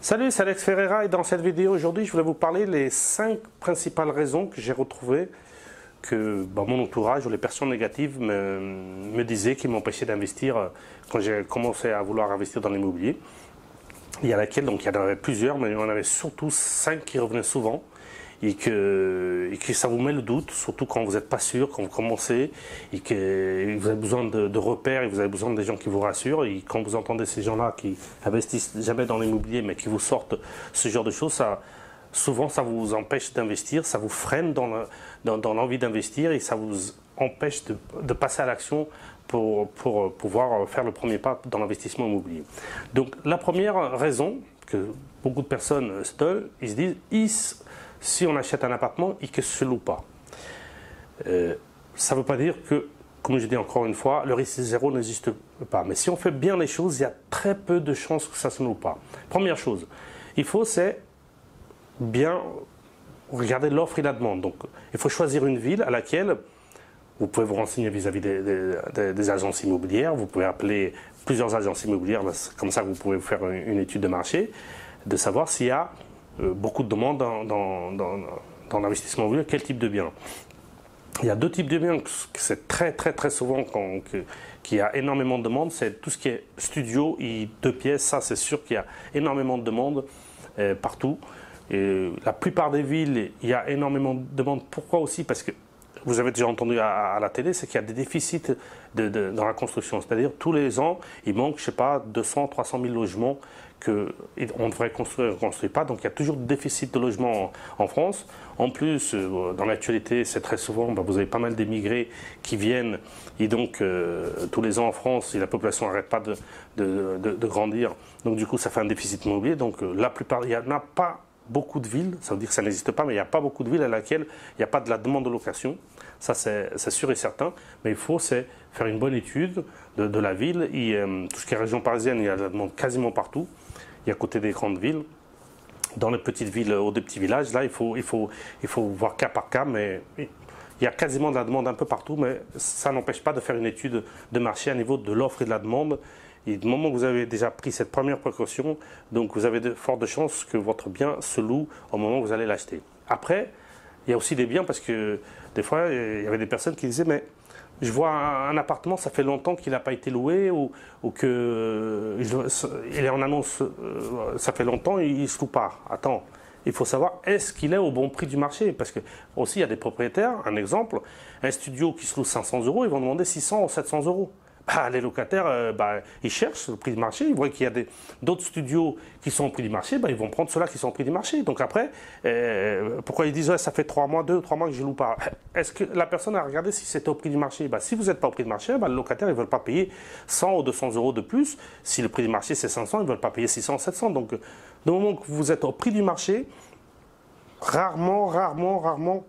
Salut, c'est Alex Ferreira et dans cette vidéo aujourd'hui, je voulais vous parler des 5 principales raisons que j'ai retrouvées que mon entourage ou les personnes négatives me disaient qui m'empêchaient d'investir quand j'ai commencé à vouloir investir dans l'immobilier. Il y en avait plusieurs, mais il y en avait surtout 5 qui revenaient souvent et que ça vous met le doute, surtout quand vous n'êtes pas sûr, quand vous commencez et que vous avez besoin de repères et vous avez besoin des gens qui vous rassurent. Et quand vous entendez ces gens-là qui investissent jamais dans l'immobilier mais qui vous sortent ce genre de choses, souvent ça vous empêche d'investir, ça vous freine dans l'envie d'investir et ça vous empêche de passer à l'action pour pouvoir faire le premier pas dans l'investissement immobilier. Donc la première raison que beaucoup de personnes se donnent, ils se disent si on achète un appartement et que ce ne se loue pas. Ça ne veut pas dire que, comme je dis encore une fois, le risque zéro n'existe pas. Mais si on fait bien les choses, il y a très peu de chances que ça ne se loue pas. Première chose, il faut c'est bien regarder l'offre et la demande. Donc il faut choisir une ville à laquelle vous pouvez vous renseigner vis-à-vis des agences immobilières. Vous pouvez appeler plusieurs agences immobilières, comme ça vous pouvez vous faire une étude de marché, de savoir s'il y a beaucoup de demandes dans l'investissement immobilier, quel type de bien. Il y a deux types de biens, c'est très souvent qu'il y a énormément de demandes, c'est tout ce qui est studio et 2 pièces, ça c'est sûr qu'il y a énormément de demandes partout. Et la plupart des villes, il y a énormément de demandes. Pourquoi aussi? Parce que vous avez déjà entendu à la télé, c'est qu'il y a des déficits dans la construction. C'est-à-dire tous les ans, il manque, je sais pas, 200, 300 000 logements qu'on devrait construire et on ne construit pas. Donc il y a toujours des déficits de logements en France. En plus, dans l'actualité, c'est très souvent, vous avez pas mal d'émigrés qui viennent. Et donc tous les ans en France, la population n'arrête pas de grandir. Donc du coup, ça fait un déficit immobilier. Donc la plupart, il n'y en a pas beaucoup de villes, ça veut dire que ça n'existe pas, mais il n'y a pas beaucoup de villes à laquelle il n'y a pas de la demande de location. Ça, c'est sûr et certain. Mais il faut faire une bonne étude de la ville. Et, tout ce qui est région parisienne, il y a de la demande quasiment partout. Et à côté des grandes villes. Dans les petites villes ou des petits villages, là, il faut voir cas par cas. Mais il y a quasiment de la demande un peu partout. Mais ça n'empêche pas de faire une étude de marché à niveau de l'offre et de la demande. Et du moment que vous avez déjà pris cette première précaution, donc vous avez de fortes chances que votre bien se loue au moment où vous allez l'acheter. Après, il y a aussi des biens parce que des fois, il y avait des personnes qui disaient mais je vois un appartement, ça fait longtemps qu'il n'a pas été loué ou qu'il est en annonce, ça fait longtemps et il ne se loue pas. Attends, il faut savoir est-ce qu'il est au bon prix du marché parce que aussi il y a des propriétaires, un exemple, un studio qui se loue 500 €, ils vont demander 600 ou 700 €. Les locataires, ils cherchent le prix du marché, ils voient qu'il y a d'autres studios qui sont au prix du marché, ils vont prendre ceux-là qui sont au prix du marché. Donc après, pourquoi ils disent ça fait 2 ou 3 mois que je ne loue pas? Est-ce que la personne a regardé si c'était au prix du marché? Si vous n'êtes pas au prix du marché, le locataire, ils ne veulent pas payer 100 ou 200 € de plus. Si le prix du marché c'est 500, ils ne veulent pas payer 600 ou 700. Donc, du moment que vous êtes au prix du marché, rarement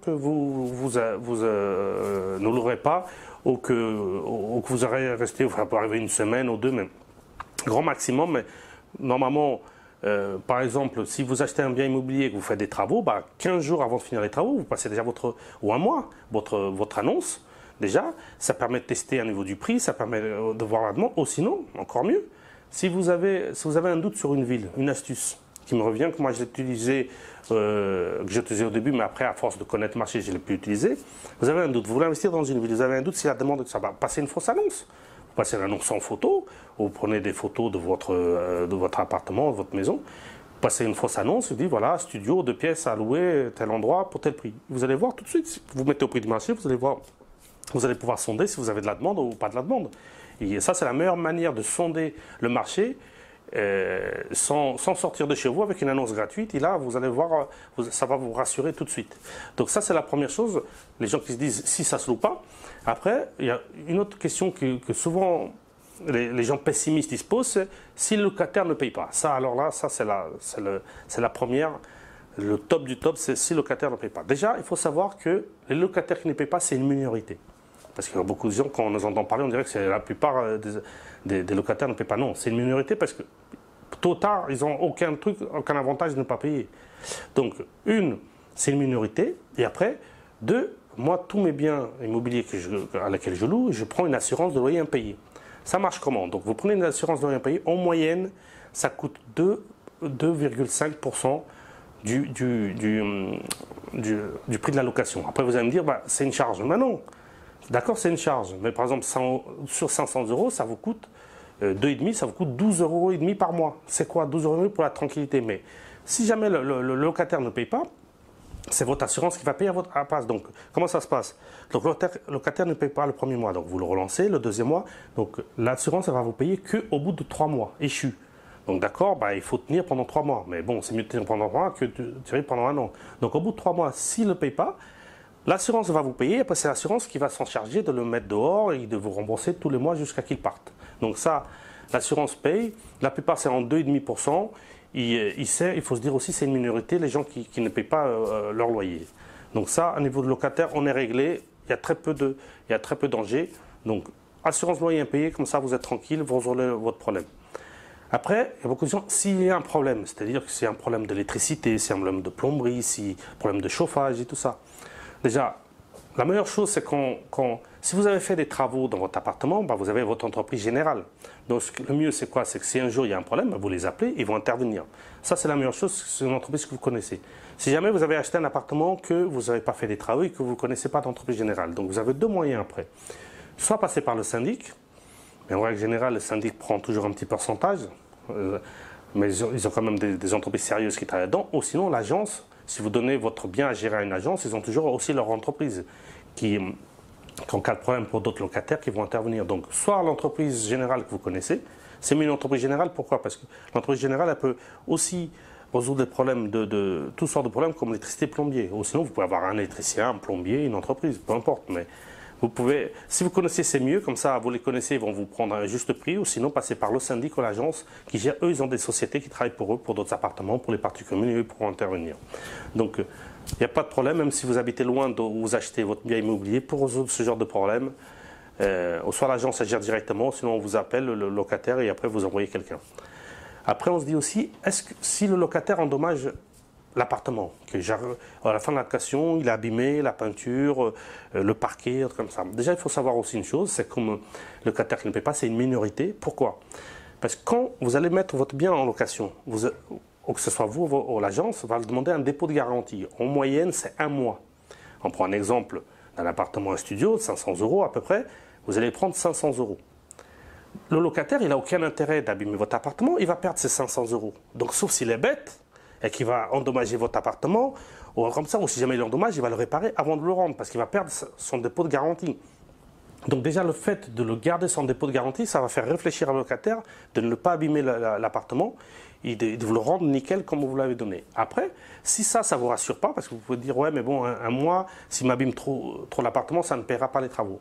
que vous ne louerez pas ou que vous aurez resté, ça peut arriver une semaine ou 2, mais grand maximum. Mais normalement, par exemple, si vous achetez un bien immobilier et que vous faites des travaux, 15 jours avant de finir les travaux, vous passez déjà ou un mois, votre annonce. Déjà, ça permet de tester au niveau du prix, ça permet de voir la demande. Ou sinon, encore mieux, si vous avez un doute sur une ville, une astuce qui me revient, que moi je l'ai utilisé, que j'ai utilisé au début, mais après, à force de connaître le marché, je ne l'ai plus utilisé. Vous avez un doute, vous voulez investir dans une ville, vous avez un doute si la demande, ça va passer une fausse annonce. Vous passez une annonce sans photo, vous prenez des photos de votre appartement, de votre maison, vous passez une fausse annonce, vous dites voilà, studio, 2 pièces à louer, tel endroit, pour tel prix. Vous allez voir tout de suite, si vous mettez au prix du marché, vous allez pouvoir sonder si vous avez de la demande ou pas de la demande. Et ça, c'est la meilleure manière de sonder le marché. Sans sortir de chez vous avec une annonce gratuite, et là vous allez voir, ça va vous rassurer tout de suite. Donc ça c'est la première chose, les gens qui se disent si ça se loue pas. Après il y a une autre question que souvent les gens pessimistes ils se posent, c'est si le locataire ne paye pas. Ça alors là, ça c'est la première, le top du top, c'est si le locataire ne paye pas. Déjà il faut savoir que les locataires qui ne payent pas c'est une minorité. Parce qu'il y a beaucoup de gens, quand on nous entend parler, on dirait que la plupart des locataires ne paient pas. Non, c'est une minorité parce que tôt ou tard, ils n'ont aucun avantage de ne pas payer. Donc, c'est une minorité. Et après, 2, moi, tous mes biens immobiliers à laquelle je loue, je prends une assurance de loyer impayé. Ça marche comment? Donc, vous prenez une assurance de loyer impayé. En moyenne, ça coûte 2,5% du prix de la location. Après, vous allez me dire, bah, c'est une charge. Mais non, d'accord, c'est une charge. Mais par exemple, sur 500 euros, ça vous coûte 2,5, ça vous coûte 12,5 euros par mois. C'est quoi 12,5 euros pour la tranquillité? Mais si jamais le locataire ne paye pas, c'est votre assurance qui va payer à votre place. Donc, comment ça se passe? Donc, le locataire ne paye pas le premier mois. Donc, vous le relancez, le deuxième mois. Donc, l'assurance, elle va vous payer qu'au bout de 3 mois, échu. Donc, d'accord, bah, il faut tenir pendant 3 mois. Mais bon, c'est mieux de tenir pendant 3 mois que de tenir pendant 1 an. Donc, au bout de 3 mois, s'il ne paye pas, l'assurance va vous payer. Après, c'est l'assurance qui va s'en charger de le mettre dehors et de vous rembourser tous les mois jusqu'à qu'il parte. Donc, ça, l'assurance paye. La plupart, c'est en 2,5%. Il faut se dire aussi c'est une minorité, les gens qui ne payent pas leur loyer. Donc ça, au niveau de locataire, on est réglé, il y a très peu de danger. Donc assurance loyer impayé, comme ça vous êtes tranquille, vous résolvez votre problème. Après, il y a beaucoup de gens, s'il y a un problème, c'est-à-dire que c'est un problème d'électricité, c'est un problème de plomberie, c'est un problème de chauffage et tout ça. Déjà, la meilleure chose, c'est si vous avez fait des travaux dans votre appartement, bah, vous avez votre entreprise générale. Donc le mieux, c'est quoi? C'est que si un jour il y a un problème, bah, vous les appelez, ils vont intervenir. Ça, c'est la meilleure chose, c'est une entreprise que vous connaissez. Si jamais vous avez acheté un appartement que vous n'avez pas fait des travaux et que vous ne connaissez pas d'entreprise générale, donc vous avez 2 moyens après. Soit passer par le syndic, mais en règle générale, le syndic prend toujours un petit pourcentage, mais ils ont quand même des entreprises sérieuses qui travaillent dedans, ou sinon l'agence. Si vous donnez votre bien à gérer à une agence, ils ont toujours aussi leur entreprise qui en cas de problème pour d'autres locataires qui vont intervenir. Donc, soit l'entreprise générale que vous connaissez, c'est mieux une entreprise générale. Pourquoi? Parce que l'entreprise générale, elle peut aussi résoudre des problèmes toutes sortes de problèmes comme l'électricité, plombier. Ou sinon, vous pouvez avoir un électricien, un plombier, une entreprise, peu importe. Mais vous pouvez, si vous connaissez, c'est mieux. Comme ça, vous les connaissez, ils vont vous prendre un juste prix. Ou sinon, passer par le syndic ou l'agence qui gère. Eux, ils ont des sociétés qui travaillent pour eux, pour d'autres appartements, pour les parties communes, et eux pourront intervenir. Donc, il n'y a pas de problème, même si vous habitez loin de où vous achetez votre bien immobilier, pour résoudre ce genre de problème, soit l'agence gère directement, sinon on vous appelle le locataire et après vous envoyez quelqu'un. Après, on se dit aussi, est-ce que si le locataire endommage l'appartement, à la fin de la location, il a abîmé la peinture, le parquet, comme ça. Déjà, il faut savoir aussi une chose, c'est comme le locataire qui ne paie pas, c'est une minorité. Pourquoi? Parce que quand vous allez mettre votre bien en location, ou que ce soit vous ou l'agence, va demander un dépôt de garantie. En moyenne, c'est 1 mois. On prend un exemple d'un appartement, un studio, 500 euros à peu près, vous allez prendre 500 euros. Le locataire, il n'a aucun intérêt d'abîmer votre appartement, il va perdre ses 500 euros. Donc, sauf s'il est bête et qu'il va endommager votre appartement, ou comme ça, ou si jamais il endommage, il va le réparer avant de le rendre, parce qu'il va perdre son dépôt de garantie. Donc déjà, le fait de le garder son dépôt de garantie, ça va faire réfléchir à le locataire de ne pas abîmer l'appartement et de vous le rendre nickel comme vous l'avez donné. Après, si ça ne vous rassure pas, parce que vous pouvez dire, ouais, mais bon, un mois, s'il m'abîme trop l'appartement, ça ne paiera pas les travaux.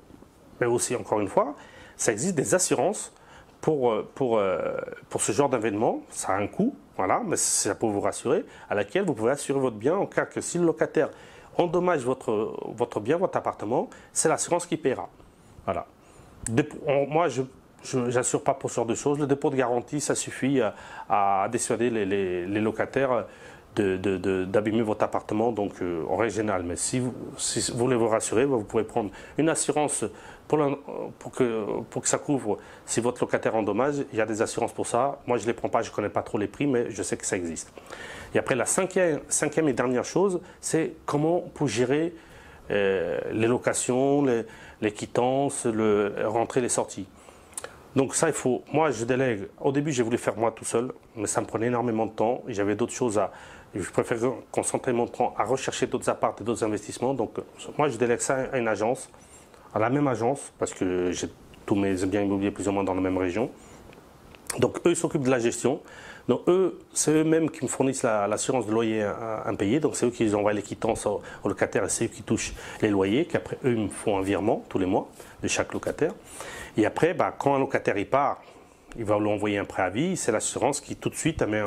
Mais aussi, encore une fois, ça existe des assurances pour ce genre d'événement. Ça a un coût, voilà, mais ça peut vous rassurer, à laquelle vous pouvez assurer votre bien en cas que si le locataire endommage votre bien, votre appartement, c'est l'assurance qui paiera. Voilà. Moi, je n'assure pas pour ce genre de choses. Le dépôt de garantie, ça suffit à dissuader les locataires d'abîmer votre appartement, donc en règle générale. Mais si vous voulez vous rassurer, vous pouvez prendre une assurance pour que ça couvre si votre locataire endommage. Il y a des assurances pour ça. Moi, je ne les prends pas, je ne connais pas trop les prix, mais je sais que ça existe. Et après, la cinquième et dernière chose, c'est comment pour gérer les locations, les quittances, rentrer, les sorties. Donc ça, moi je délègue. Au début, j'ai voulu faire moi tout seul, mais ça me prenait énormément de temps. Et j'avais d'autres choses je préfère concentrer mon temps à rechercher d'autres apparts et d'autres investissements. Donc moi, je délègue ça à une agence, à la même agence, parce que j'ai tous mes biens immobiliers plus ou moins dans la même région. Donc eux, ils s'occupent de la gestion. Donc c'est eux-mêmes qui me fournissent l'assurance de loyer impayé. Donc c'est eux qui envoient les quittances aux locataires et c'est eux qui touchent les loyers. Qu'après eux, ils me font un virement tous les mois de chaque locataire. Et après, quand un locataire il part, il va lui envoyer un préavis. C'est l'assurance qui tout de suite met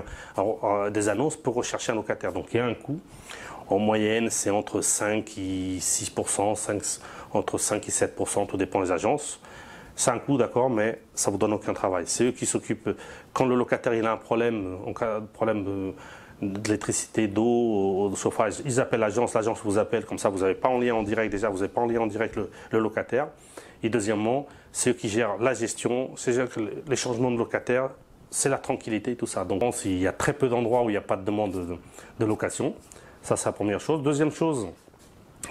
des annonces pour rechercher un locataire. Donc il y a un coût. En moyenne, c'est entre 5 et 6%, entre 5 et 7%, tout dépend des agences. C'est un coût, d'accord, mais ça ne vous donne aucun travail. C'est eux qui s'occupent. Quand le locataire il a un problème, en cas de problème d'électricité, d'eau, de chauffage, ils appellent l'agence vous appelle, comme ça vous n'avez pas en lien en direct déjà, vous n'avez pas en lien en direct le locataire. Et deuxièmement, c'est eux qui gèrent la gestion, c'est les changements de locataire, c'est la tranquillité et tout ça. Donc il y a très peu d'endroits où il n'y a pas de demande de location. Ça, c'est la première chose. Deuxième chose,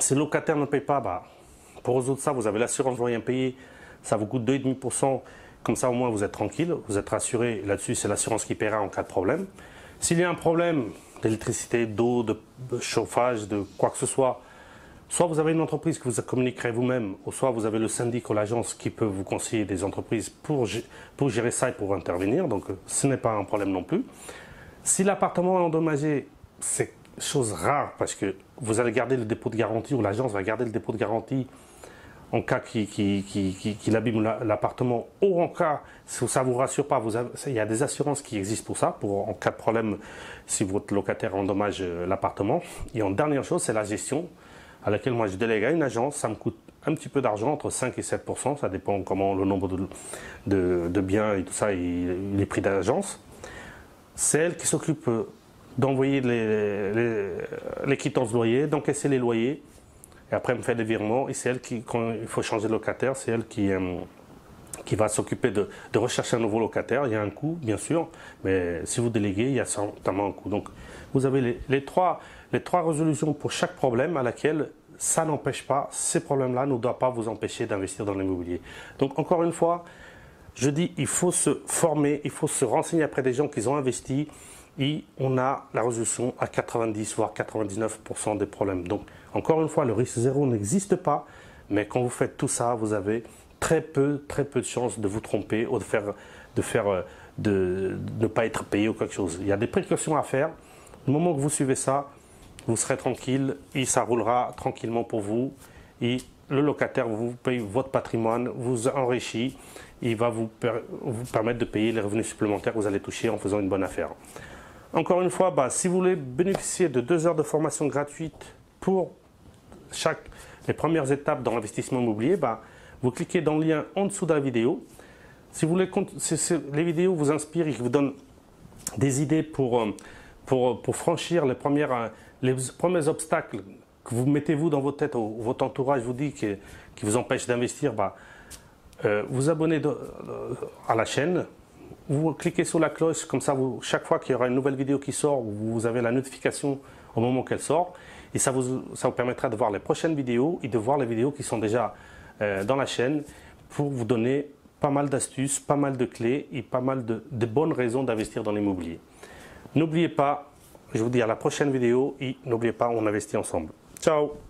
si le locataire ne paye pas, bah, pour résoudre ça, vous avez l'assurance loyer impayé, ça vous coûte 2,5%. Comme ça, au moins, vous êtes tranquille, vous êtes rassuré. Là-dessus, c'est l'assurance qui paiera en cas de problème. S'il y a un problème d'électricité, d'eau, de chauffage, de quoi que ce soit vous avez une entreprise que vous communiquerez vous-même, ou soit vous avez le syndic ou l'agence qui peut vous conseiller des entreprises pour gérer ça et pour intervenir. Donc, ce n'est pas un problème non plus. Si l'appartement est endommagé, c'est chose rare parce que vous allez garder le dépôt de garantie ou l'agence va garder le dépôt de garantie en cas qu'il abîme l'appartement, ou en cas, si ça ne vous rassure pas, il y a des assurances qui existent pour ça, en cas de problème, si votre locataire endommage l'appartement. Et en dernière chose, c'est la gestion, à laquelle moi je délègue à une agence. Ça me coûte un petit peu d'argent, entre 5 et 7%, ça dépend comment le nombre de biens et tout ça, et les prix d'agence. C'est elle qui s'occupe d'envoyer les quittances de loyer, d'encaisser les loyers, et après, elle me fait des virements, et c'est elle qui, quand il faut changer de locataire, c'est elle qui va s'occuper de rechercher un nouveau locataire. Il y a un coût, bien sûr, mais si vous déléguez, il y a certainement un coût. Donc, vous avez les trois résolutions pour chaque problème, à laquelle ça n'empêche pas, ces problèmes-là ne doivent pas vous empêcher d'investir dans l'immobilier. Donc, encore une fois, je dis, il faut se former, il faut se renseigner après des gens qui ont investi, et on a la résolution à 90 voire 99% des problèmes. Donc, encore une fois, le risque zéro n'existe pas, mais quand vous faites tout ça, vous avez très peu de chances de vous tromper ou de ne pas être payé ou quelque chose. Il y a des précautions à faire. Au moment que vous suivez ça, vous serez tranquille et ça roulera tranquillement pour vous. Et le locataire vous paye votre patrimoine, vous enrichit, il va vous permettre de payer les revenus supplémentaires que vous allez toucher en faisant une bonne affaire. Encore une fois, si vous voulez bénéficier de 2 heures de formation gratuite pour les premières étapes dans l'investissement immobilier, vous cliquez dans le lien en dessous de la vidéo. Si vous voulez, les vidéos vous inspirent et vous donnent des idées pour franchir les premiers obstacles que vous mettez vous dans votre tête ou votre entourage vous dit qui vous empêche d'investir, vous abonnez à la chaîne. Vous cliquez sur la cloche, comme ça, chaque fois qu'il y aura une nouvelle vidéo qui sort, vous avez la notification au moment qu'elle sort. Et ça vous permettra de voir les prochaines vidéos et de voir les vidéos qui sont déjà dans la chaîne pour vous donner pas mal d'astuces, pas mal de clés et pas mal de bonnes raisons d'investir dans l'immobilier. N'oubliez pas, je vous dis à la prochaine vidéo et n'oubliez pas, on investit ensemble. Ciao!